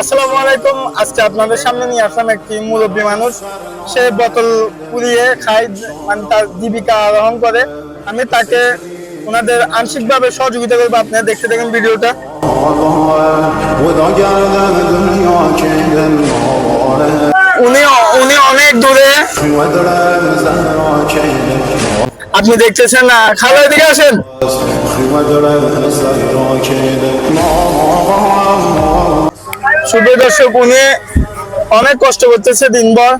আসসালামু আলাইকুম। আজকে আপনাদের সামনে নিয়ে আসলাম একটি মুরব্বী মানুষ। সে বোতল পুড়িয়ে খায়, মানে তার জীবিকা আহরণ করে। আমি তাকে ওনাদের আংশিকভাবে সহযোগিতা করবো। আপনারা দেখতে থাকেন ভিডিওটা। উনি উনি অনেক দূরে, আপনি দেখতেছেন না। খালা এদিকে আসেন। শুভ দর্শক, উনি অনেক কষ্ট করতেছে দিনভর।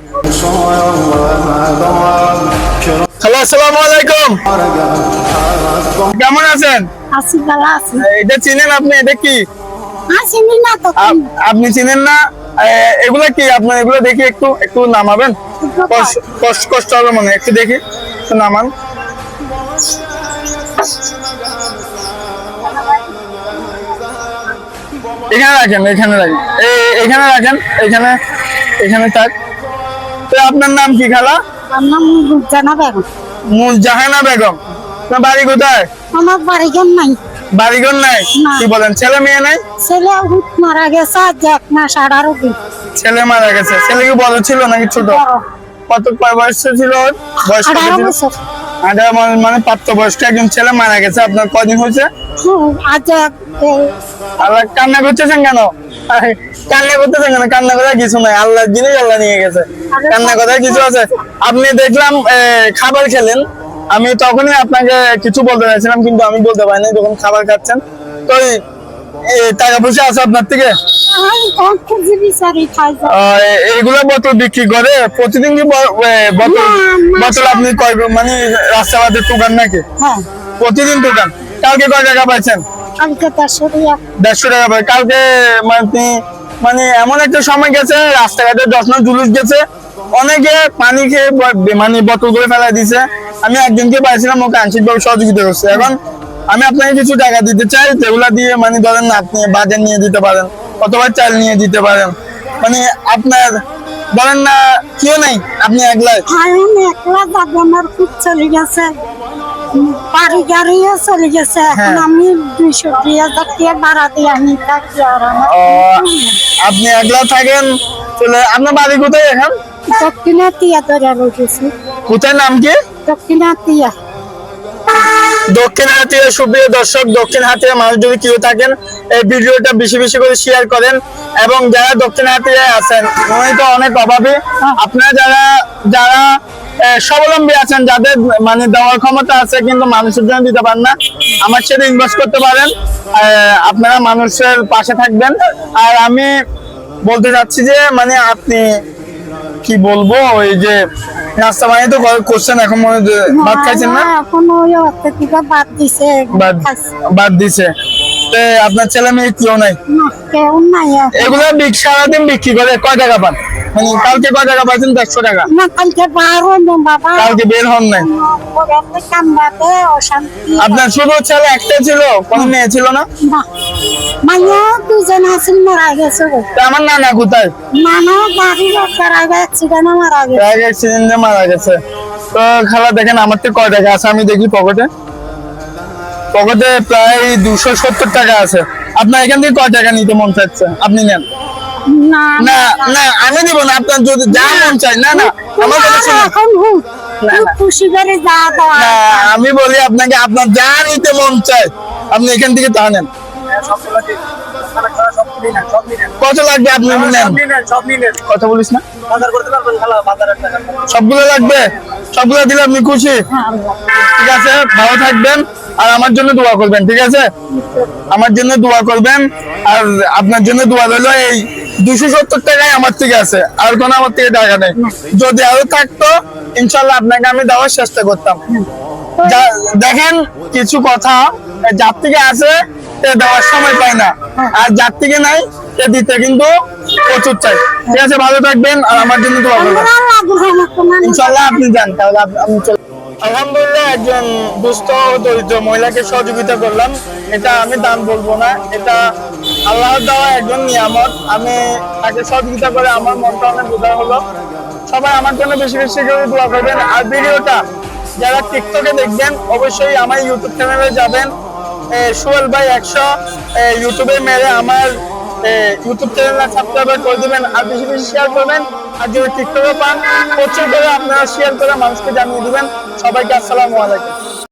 হ্যালো, আসসালামু আলাইকুম। কেমন আছেন? আছি, ভালো আছি। এটা চিনেন আপনি? এটা কি? চিনি না তো। আপনি চিনেন না? এগুলা কি? আপনার এগুলো দেখি একটু একটু নামাবেন। কষ্ট কষ্ট হবে মনে হয়। একটু দেখি, একটু নামান। এখানে রাখেন, এখানে রাখেন, এখানে রাখেন, এখানে এখানে থাক। তো আপনার নাম কি খালা? আমার নাম রুজানা বেগম। মুজাহানা বেগম। আপনার বাড়ি কোথায়? আমার বাড়িঘর নাই। বাড়িঘর নাই? কি বলেন? ছেলে মেয়ে নাই? ছেলে মারা গেছে আজ 1 মাস 18 দিন। ছেলে মারা গেছে। ছেলে কি বড় ছিল নাকি ছোট? কত বয়স ছিল? বয়স 18 বছর। মানে প্রাপ্তবয়স্ক একজন ছেলে মারা গেছে। আপনার কদিন হয়েছে? আজ আল্লাহ, কান্না করতেছেন কেন? কান্না করতেছেন কেন? কান্না করার কিছু নাই। আল্লাহর জিনিস আল্লাহ নিয়ে গেছে। কান্না করার কিছু আছে? আপনি দেখলাম খাবার খেলেন। আমি তখনই আপনাকে কিছু বলতে চাইছিলাম, কিন্তু আমি বলতে পারিনি যখন খাবার খাচ্ছেন। তো টাকা পয়সা আছে আপনার থেকে? এইগুলো বোতল বিক্রি করে প্রতিদিন কি বোতল আপনি মানে রাস্তাঘাটে টুকান নাকি? প্রতিদিন টুকান? কালকে কয় টাকা পাইছেন? কালকে 150 টাকা পাই। কালকে মানে এমন একটা সময় গেছে, রাস্তাঘাটে যত্ন জুলুস গেছে, অনেকে পানি খেয়ে মানে বোতল করে ফেলা দিছে। আমি একজনকে পাইছিলাম, ওকে আংশিকভাবে সহযোগিতা করছে। এখন আমি আপনাকে কিছু টাকা দিতে চাই, যেগুলা দিয়ে মানে ধরেন না, আপনি বাজার নিয়ে দিতে পারেন অথবা চাল নিয়ে দিতে পারেন। মানে আপনার ধরেন না কেউ নেই, আপনি একলাই। একলা যাবো, আমার খুব চলে গেছে, বাড়ি গাড়িও চলে গেছে। এখন আমি 200,000 টাকা ভাড়া দিয়ে আমি থাকি। আর আপনি একলা থাকেন? চলে। আপনার বাড়ি কোথায় এখন? দক্ষিণাতিয়া ধরে রয়েছে। কোথায়? নাম কি? দক্ষিণাতিয়া। দক্ষিণ হাতিয়া। সুপ্রিয় দর্শক, দক্ষিণ হাতিয়া মানুষ যদি কেউ থাকেন, এই ভিডিওটা বেশি বেশি করে শেয়ার করেন। এবং যারা দক্ষিণ হাতিয়ায় আছেন, উনি তো অনেক অভাবী। আপনারা যারা যারা স্বাবলম্বী আছেন, যাদের মানে দেওয়ার ক্ষমতা আছে কিন্তু মানুষের জন্য দিতে পারেন না, আমার সাথে ইনভেস্ট করতে পারেন। আপনারা মানুষের পাশে থাকবেন। আর আমি বলতে চাচ্ছি যে মানে আপনি কি বলবো, ওই যে নাস্তা পানি তো করছেন, এখন মনে ভাত খাইছেন না? এখন ওই অত্যাধিক বাদ দিছে। বাদ দিছে। আপনার ছেলে মেয়ে কেউ নাই? কেউ নাই। এগুলো সারাদিন বিক্রি করে কয় টাকা পান? মানে কালকে কয় টাকা পাইছেন? 150 টাকা। না, কালকে বার হন বাবা। কালকে বের হন নাই? আপনার শুধু ছেলে একটা ছিল, কোনো মেয়ে ছিল না? মাইয়া 2জন আছিল, মারা গেছে। আমার নানা কোথায়? নানা গাড়ি অ্যাক্সিডেন্টে মারা গেছে। অ্যাক্সিডেন্টে মারা গেছে। তো খালা দেখেন, আমার তো কয় টাকা আছে আমি দেখি। পকেটে প্রায় 270 টাকা আছে। আপনার এখান থেকে কয় টাকা নিতে মন চাচ্ছে? আপনি নেন। না না না, আমি দিব না। আপনার যদি যা মন চাই। না না, আমার কথা শুনুন। খুশি করে যা দাও। আমি বলি আপনাকে, আপনার যা নিতে মন চায় আপনি এখান থেকে তা নেন। কত লাগবে আপনি নেন? কথা বলিস না। সবগুলো লাগবে? সবগুলো দিলে আপনি খুশি? ঠিক আছে, ভালো থাকবেন। আর আমার জন্য দোয়া করবেন, ঠিক আছে? আমার জন্য দোয়া করবেন। আর আপনার জন্য দোয়া রইল। এই 270 টাকায় আমার থেকে আছে, আর কোনো আমার থেকে টাকা নেই। যদি আরো থাকতো ইনশাল্লাহ আপনাকে আমি দেওয়ার চেষ্টা করতাম। দেখেন, কিছু কথা যার থেকে আছে দেওয়ার সময় পায় না, আর যার থেকে নাই দিতে কিন্তু প্রচুর চাই। ঠিক আছে, ভালো থাকবেন। আর আমার জন্য দোয়া করবেন ইনশাল্লাহ। আপনি যান তাহলে। আমি আলহামদুলিল্লাহ, একজন দুস্থ দরিদ্র মহিলাকে সহযোগিতা করলাম। এটা আমি দান বলবো না, এটা আল্লাহর দেওয়া একজন নিয়ামত। আমি তাকে সহযোগিতা করে আমার মনটা অনেক উদার হলো। সবাই আমার জন্য বেশি বেশি করে দোয়া করবেন। আর ভিডিওটা যারা টিকটকে দেখবেন, অবশ্যই আমার ইউটিউব চ্যানেলে যাবেন, সোহেল ভাই 100 ইউটিউবে মেরে আমার ইউটিউব চ্যানেল সাবস্ক্রাইব করে দিবেন আর বেশি বেশি শেয়ার করবেন। আর যদি টিকটকে পান প্রচুর করে আপনারা শেয়ার করে মানুষকে জানিয়ে দিবেন। সবাইকে আসসালামু আলাইকুম।